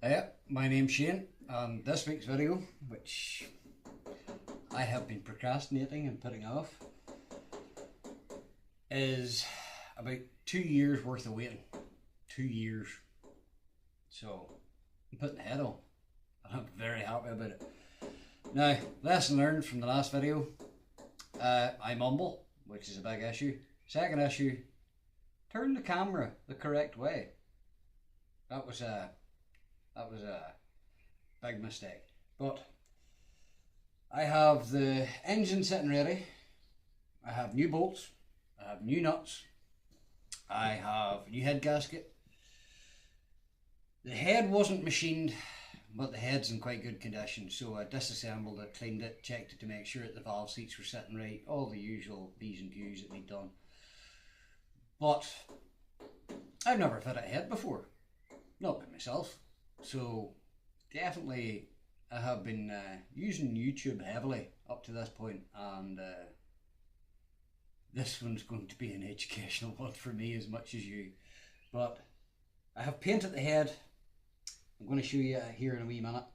My name's Shane, and this week's video, which I have been procrastinating and putting off, is about 2 years worth of waiting. 2 years. So, I'm putting the head on, and I'm very happy about it. Now, lesson learned from the last video, I mumble, which is a big issue. Second issue, turn the camera the correct way. That was a big mistake. But I have the engine sitting ready. I have new bolts. I have new nuts. I have a new head gasket. The head wasn't machined, but the head's in quite good condition. So I disassembled it, cleaned it, checked it to make sure that the valve seats were sitting right. All the usual B's and Q's that need done. But I've never fitted a head before. Not by myself. So definitely I have been using YouTube heavily up to this point, and this one's going to be an educational one for me as much as you. But I have painted the head. I'm going to show you here in a wee minute.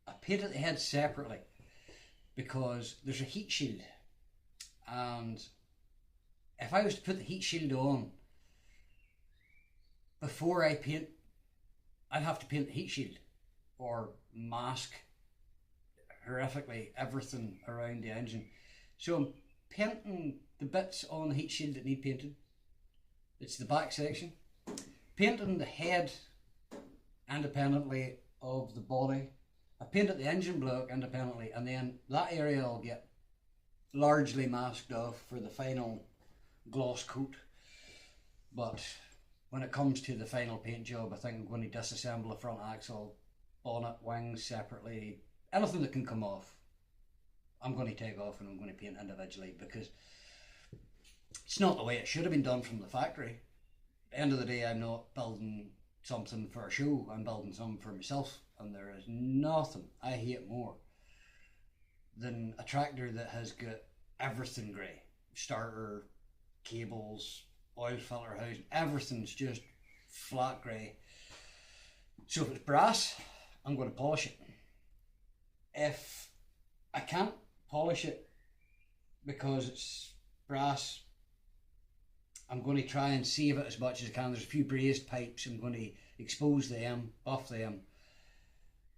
I painted the head separately because there's a heat shield, and if I was to put the heat shield on before I paint, I'd have to paint the heat shield or mask horrifically everything around the engine. So I'm painting the bits on the heat shield that need painted. It's the back section. Painting the head independently of the body. I painted the engine block independently, and then that area will get largely masked off for the final gloss coat. But when it comes to the final paint job, I think I'm going to disassemble the front axle, bonnet, wings separately. Anything that can come off, I'm going to take off and I'm going to paint individually, because it's not the way it should have been done from the factory. At the end of the day, I'm not building something for a show, I'm building something for myself, and there is nothing I hate more than a tractor that has got everything grey. Starter, cables, oil filter housing, everything's just flat grey. So if it's brass, I'm going to polish it. If I can't polish it because it's brass, I'm going to try and save it as much as I can. There's a few brazed pipes, I'm going to expose them, buff them.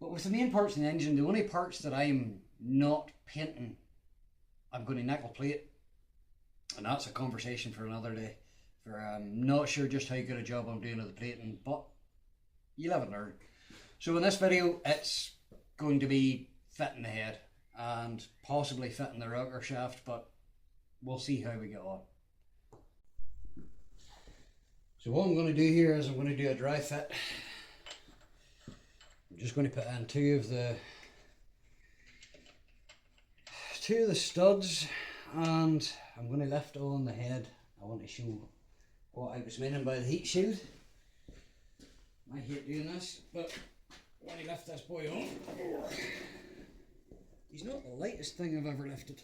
But with the main parts of the engine, the only parts that I'm not painting, I'm going to nickel plate. And that's a conversation for another day. I'm not sure just how good a job I'm doing of the plating, but you live and learn. So in this video, it's going to be fitting the head and possibly fitting the rocker shaft, but we'll see how we get on. So what I'm going to do here is I'm going to do a dry fit. I'm just going to put in two of the studs, and I'm going to lift on the head. I want to show what I was meaning by the heat shield. I hate doing this, but when I lift this boy on, he's not the lightest thing I've ever lifted.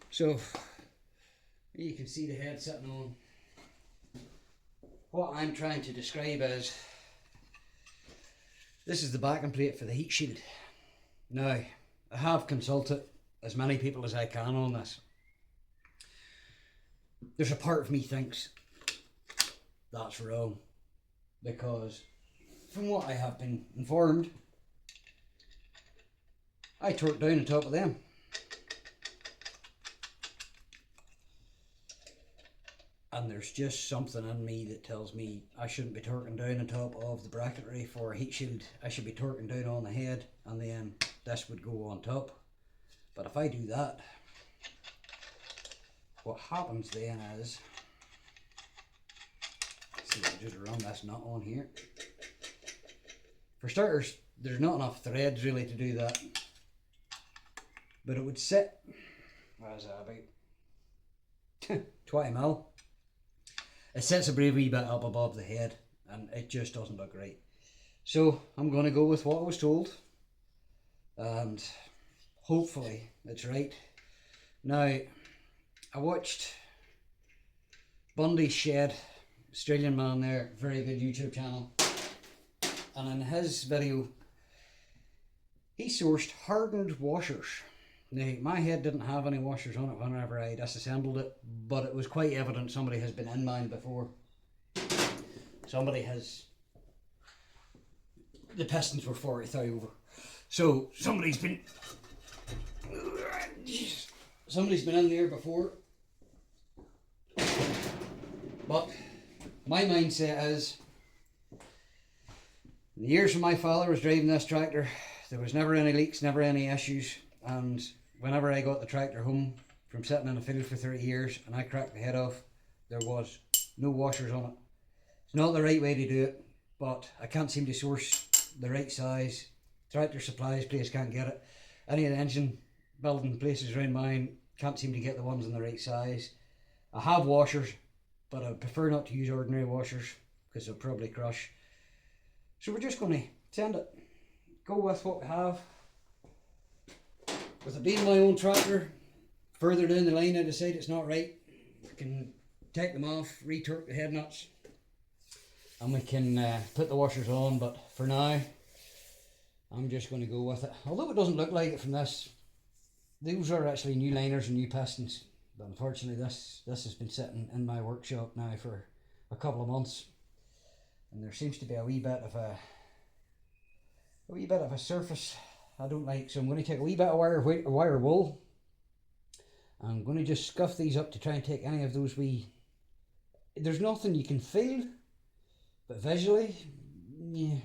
So you can see the head sitting on. What I'm trying to describe is, this is the backing plate for the heat shield. Now, I have consulted as many people as I can on this. There's a part of me thinks that's wrong, because from what I have been informed, I torque down on top of them. And there's just something in me that tells me I shouldn't be torquing down on top of the bracketry for a heat shield. I should be torquing down on the head, and then this would go on top. But if I do that, what happens then is, see, I'll just run this nut on here. For starters, there's not enough threads really to do that, but it would sit, what is that, about 20 mil. It sits a brave wee bit up above the head, and it just doesn't look right. So I'm going to go with what I was told, and hopefully it's right. Now, I watched Bundy Shed, Australian man there, very good YouTube channel. And in his video, he sourced hardened washers. Now, my head didn't have any washers on it whenever I disassembled it, but it was quite evident somebody has been in mine before. Somebody has... The pistons were 40,000 over. So, somebody's been in there before. But my mindset is, in the years when my father was driving this tractor, there was never any leaks, never any issues, and whenever I got the tractor home from sitting in the field for 30 years and I cracked the head off, there was no washers on it. It's not the right way to do it, but I can't seem to source the right size. Tractor supplies place can't get it. Any of the engine building places around mine can't seem to get the ones in the right size. I have washers, but I prefer not to use ordinary washers because they'll probably crush. So we're just going to send it. Go with what we have. With it being my own tractor, further down the line I decide it's not right, we can take them off, retorque the head nuts, and we can put the washers on, but for now I'm just going to go with it. Although it doesn't look like it from this, those are actually new liners and new pistons, but unfortunately this has been sitting in my workshop now for a couple of months, and there seems to be a wee bit of a surface I don't like, so I'm going to take a wee bit of wire wool. I'm going to just scuff these up to try and take any of those wee... There's nothing you can feel, but visually, yeah,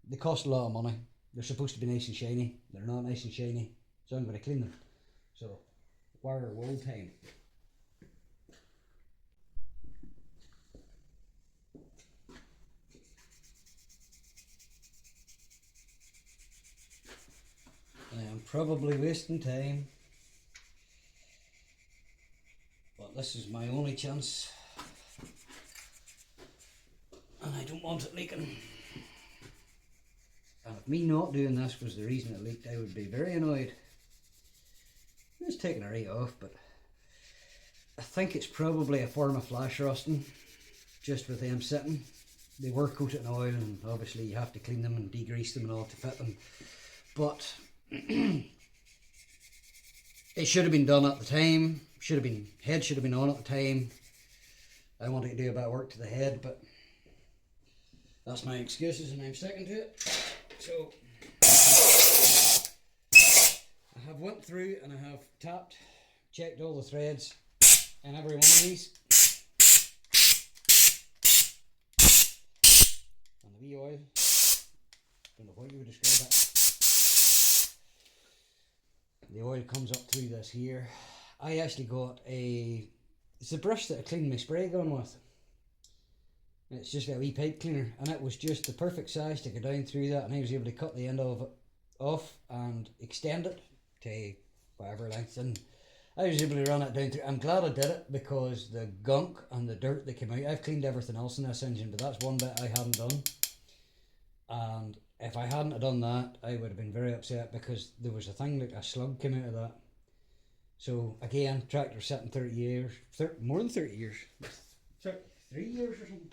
they cost a lot of money. They're supposed to be nice and shiny. They're not nice and shiny, so I'm going to clean them. So, wire wool time. I'm probably wasting time, but this is my only chance, and I don't want it leaking. And if me not doing this was the reason it leaked, I would be very annoyed. It's taking a right off, but I think it's probably a form of flash rusting, just with them sitting. They were coated in oil, and obviously you have to clean them and degrease them and all to fit them, but it should have been done at the time. Head should have been on at the time. I wanted to do a bit of work to the head, but that's my excuses and I'm sticking to it. So I have went through and I have tapped, checked all the threads in every one of these. And the wee oil, don't know what you would describe it. The oil comes up through this here. I actually got it's a brush that I cleaned my spray gun with. It's just a wee pipe cleaner, and it was just the perfect size to go down through that, and I was able to cut the end of it off and extend it to whatever length, and I was able to run it down through. I'm glad I did it because the gunk and the dirt that came out, I've cleaned everything else in this engine, but that's one bit I hadn't done. And if I hadn't done that, I would have been very upset because there was a thing like a slug came out of that. So again, tractor sitting 30 years, more than 30 years, 33 years or something.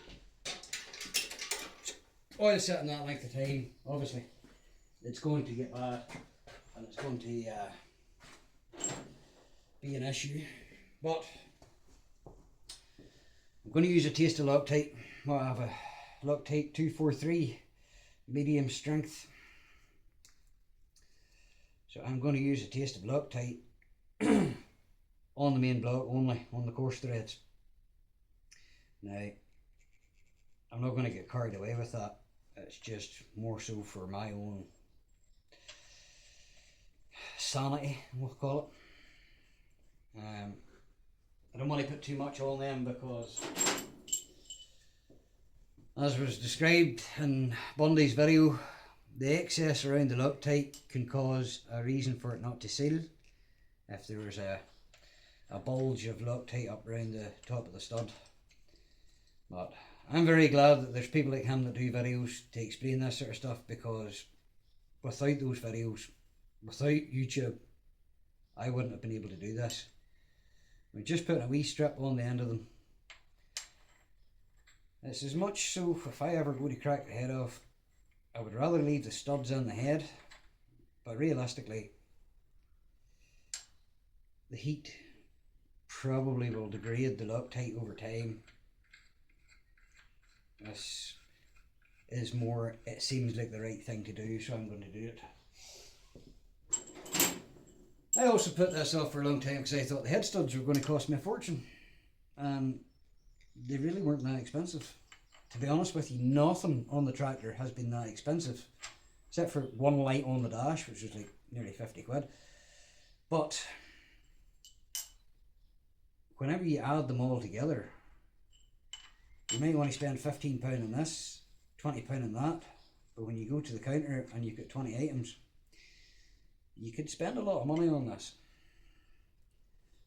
Oil sitting that length of time, obviously, it's going to get bad and it's going to be an issue. But I'm going to use a taste of Loctite. Well, I have a Loctite 243. Medium strength. So I'm going to use a taste of Loctite on the main block only, on the coarse threads. Now, I'm not going to get carried away with that. It's just more so for my own sanity, we'll call it. I don't want to put too much on them because, as was described in Bundy's video, the excess around the Loctite can cause a reason for it not to seal. If there was a bulge of Loctite up around the top of the stud. But I'm very glad that there's people like him that do videos to explain this sort of stuff, because without those videos, without YouTube, I wouldn't have been able to do this. We're just putting a wee strip on the end of them, It's as much so if I ever go to crack the head off, I would rather leave the studs in the head, but realistically the heat probably will degrade the Loctite over time. This is more, it seems like the right thing to do, so I'm going to do it. I also put this off for a long time because I thought the head studs were going to cost me a fortune, and they really weren't that expensive. To be honest with you, nothing on the tractor has been that expensive, except for one light on the dash, which was like nearly 50 quid. But whenever you add them all together, you might only spend £15 on this, £20 on that, but when you go to the counter and you've got 20 items, you could spend a lot of money on this.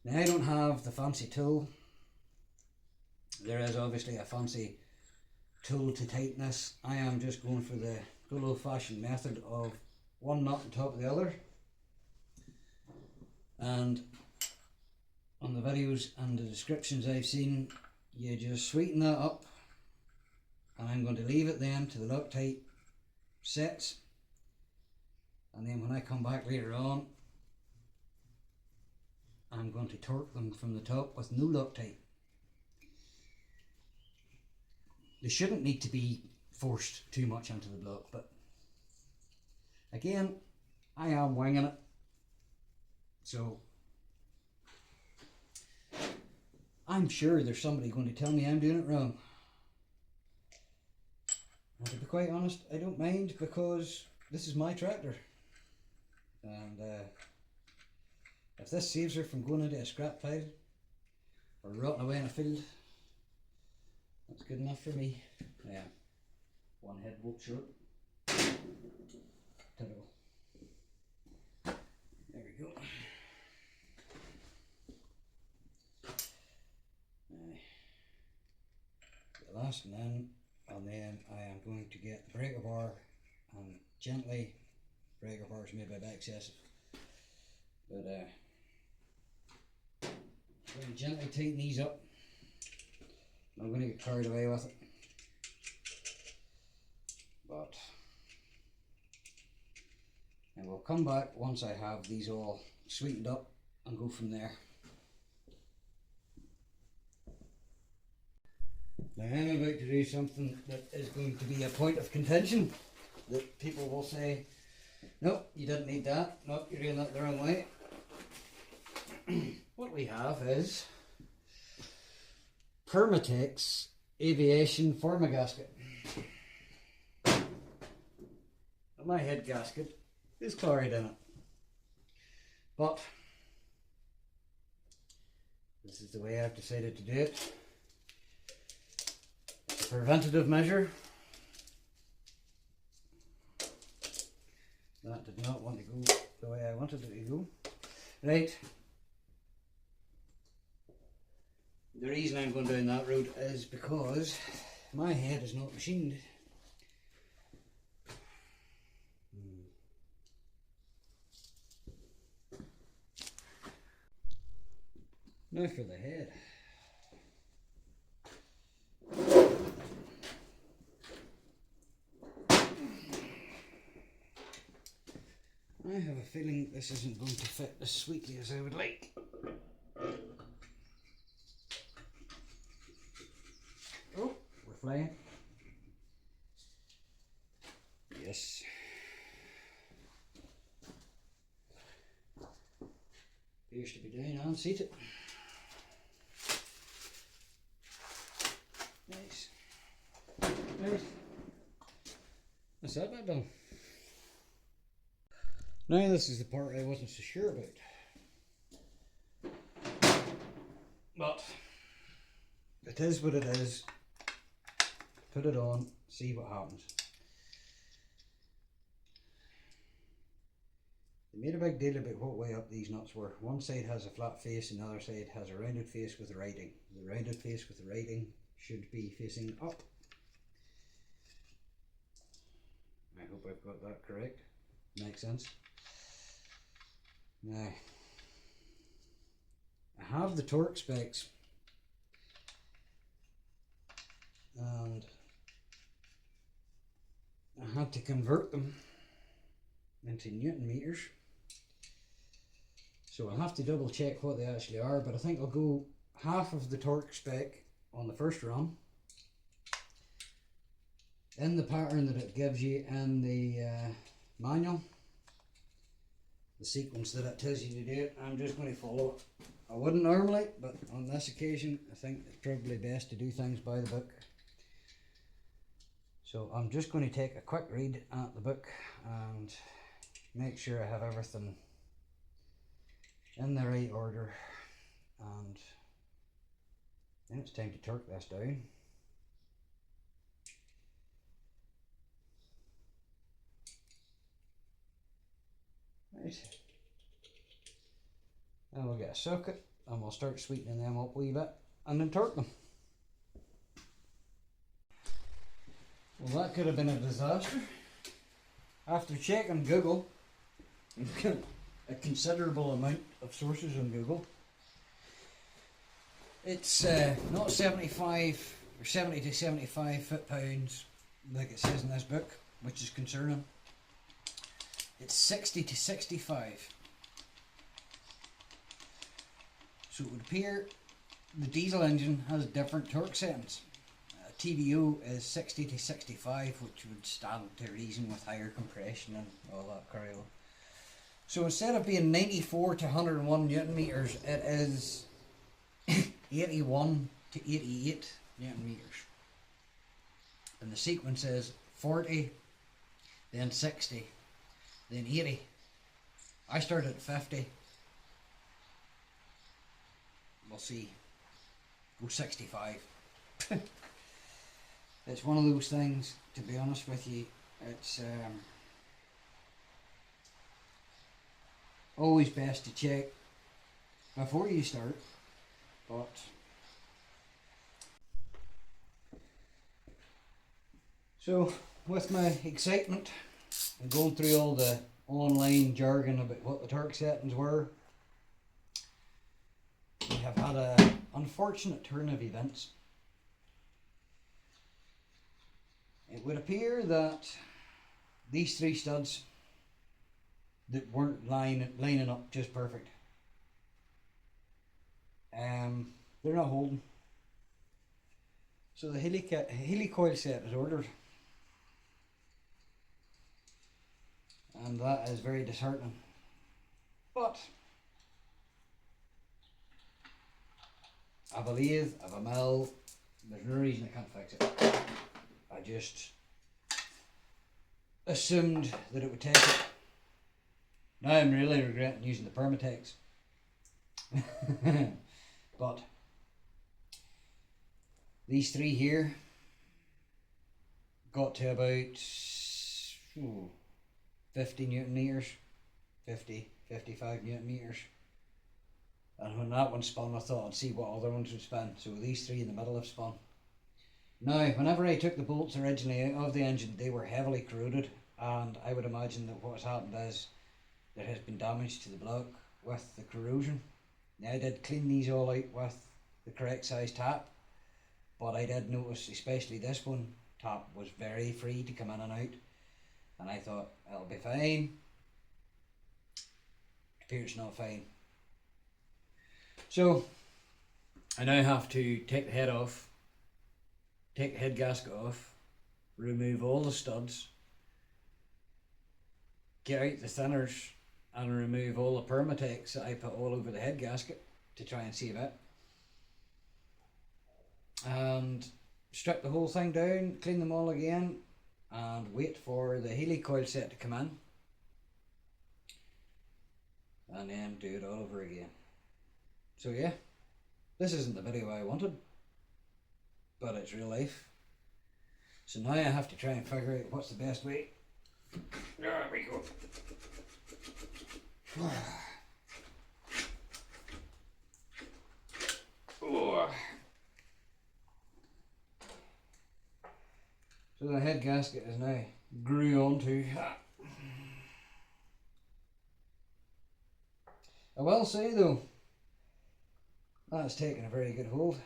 Now, I don't have the fancy tool. There is obviously a fancy tool to tighten this. I am just going for the good old-fashioned method of one nut on top of the other, and on the videos and the descriptions I've seen, you just sweeten that up, and I'm going to leave it then to the Loctite sets, and then when I come back later on, I'm going to torque them from the top with no Loctite. They shouldn't need to be forced too much into the block, but again, I am winging it, so I'm sure there's somebody going to tell me I'm doing it wrong. And to be quite honest, I don't mind, because this is my tractor, and if this saves her from going into a scrap pile or rotting away in a field, that's good enough for me. Yeah, one head bolt short. Ta-da. There we go. The last one in, and then I am going to get the breaker bar, and gently, breaker bars may be a bit excessive, but I'm going to gently tighten these up. I'm going to get carried away with it, but and we'll come back once I have these all sweetened up and go from there. Now I'm about to do something that is going to be a point of contention, that people will say, no, you didn't need that, no, you're doing that the wrong way. What we have is Permatex Aviation Forma Gasket. My head gasket is chloride in it, but this is the way I've decided to do it. It's a preventative measure. That did not want to go the way I wanted it to go. Right. The reason I'm going down that road is because my head is not machined. Now for the head. I have a feeling this isn't going to fit as sweetly as I would like. Oh, we're flying. Yes. Appears to be down and seated. Nice. Right. That's that bit done. Now this is the part I wasn't so sure about. But it is what it is. Put it on, see what happens. They made a big deal about what way up these nuts were. One side has a flat face and the other side has a rounded face with the writing. The rounded face with the writing should be facing up. I hope I've got that correct. Makes sense. Now, I have the torque specs, and had to convert them into Newton meters. So I'll have to double check what they actually are, but I think I'll go half of the torque spec on the first run in the pattern that it gives you in the manual, the sequence that it tells you to do it. I'm just going to follow it. I wouldn't normally, but on this occasion I think it's probably best to do things by the book. So I'm just going to take a quick read at the book and make sure I have everything in the right order, and then it's time to torque this down. Right, and we'll get a socket and we'll start sweetening them up a wee bit and then torque them. Well, that could have been a disaster. After checking Google, a considerable amount of sources on Google, it's not 75 or 70 to 75 foot-pounds like it says in this book, which is concerning. It's 60 to 65. So it would appear the diesel engine has different torque settings. TVO is 60 to 65, which would stand to reason with higher compression and all that carry on. So instead of being 94 to 101 Newton meters, it is 81 to 88 Newton meters. And the sequence is 40, then 60, then 80. I started at 50. We'll see. Go 65. It's one of those things, to be honest with you, it's always best to check before you start, but so with my excitement and going through all the online jargon about what the torque settings were, we have had an unfortunate turn of events. It would appear that these three studs that weren't lining up just perfect, they're not holding. So the helicoil set is ordered, and that is very disheartening. But I have a lathe, I have a mill, there's no reason I can't fix it. I just assumed that it would take it. Now I'm really regretting using the Permatex. But these three here got to about 50 Newton meters, 50, 55 Newton meters. And when that one spun, I thought I'd see what other ones would spin. So these three in the middle have spun. Now, whenever I took the bolts originally out of the engine, they were heavily corroded, and I would imagine that what has happened is there has been damage to the block with the corrosion. Now, I did clean these all out with the correct size tap, but I did notice, especially this one, tap was very free to come in and out, and I thought, it'll be fine. It appears not fine. So, I now have to take the head off, take the head gasket off, remove all the studs, get out the thinners and remove all the Permatex that I put all over the head gasket to try and save it. And strip the whole thing down, clean them all again, and wait for the helicoil set to come in. And then do it all over again. So yeah, this isn't the video I wanted, but it's real life. So now I have to try and figure out what's the best way. There we go. Oh. So the head gasket is now grew onto. I will say though, that's taken a very good hold.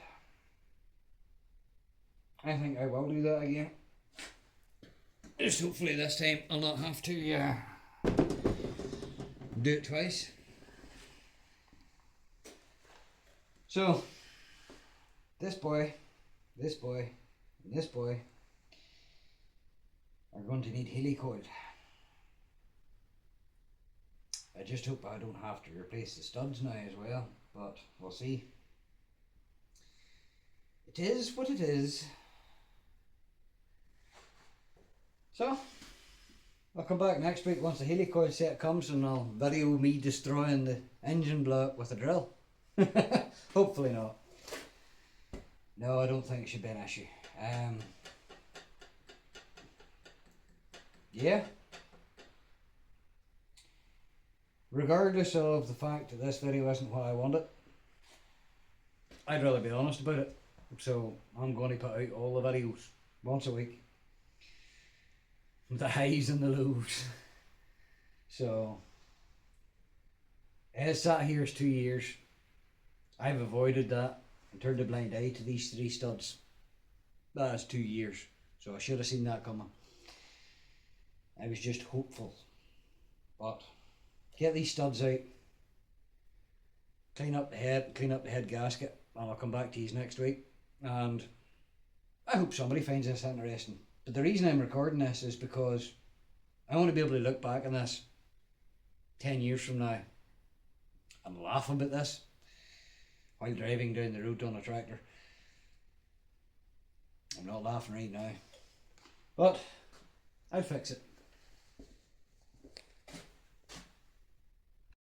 I think I will do that again. Just hopefully this time I'll not have to do it twice. So, this boy, and this boy are going to need helicoil. I just hope I don't have to replace the studs now as well, but we'll see. It is what it is. So, I'll come back next week once the helicoil set comes and I'll video me destroying the engine block with a drill. Hopefully not. No, I don't think it should be an issue. Yeah. Regardless of the fact that this video isn't what I wanted, I'd rather be honest about it. So I'm going to put out all the videos once a week. The highs and the lows. So it has sat here 2 years. I've avoided that and turned a blind eye to these 3 studs. That is 2 years. So I should have seen that coming. I was just hopeful. But get these studs out, clean up the head gasket, and I'll come back to you next week. And I hope somebody finds this interesting. But the reason I'm recording this is because I want to be able to look back on this 10 years from now and laugh about this while driving down the road on a tractor. I'm not laughing right now, but I'll fix it.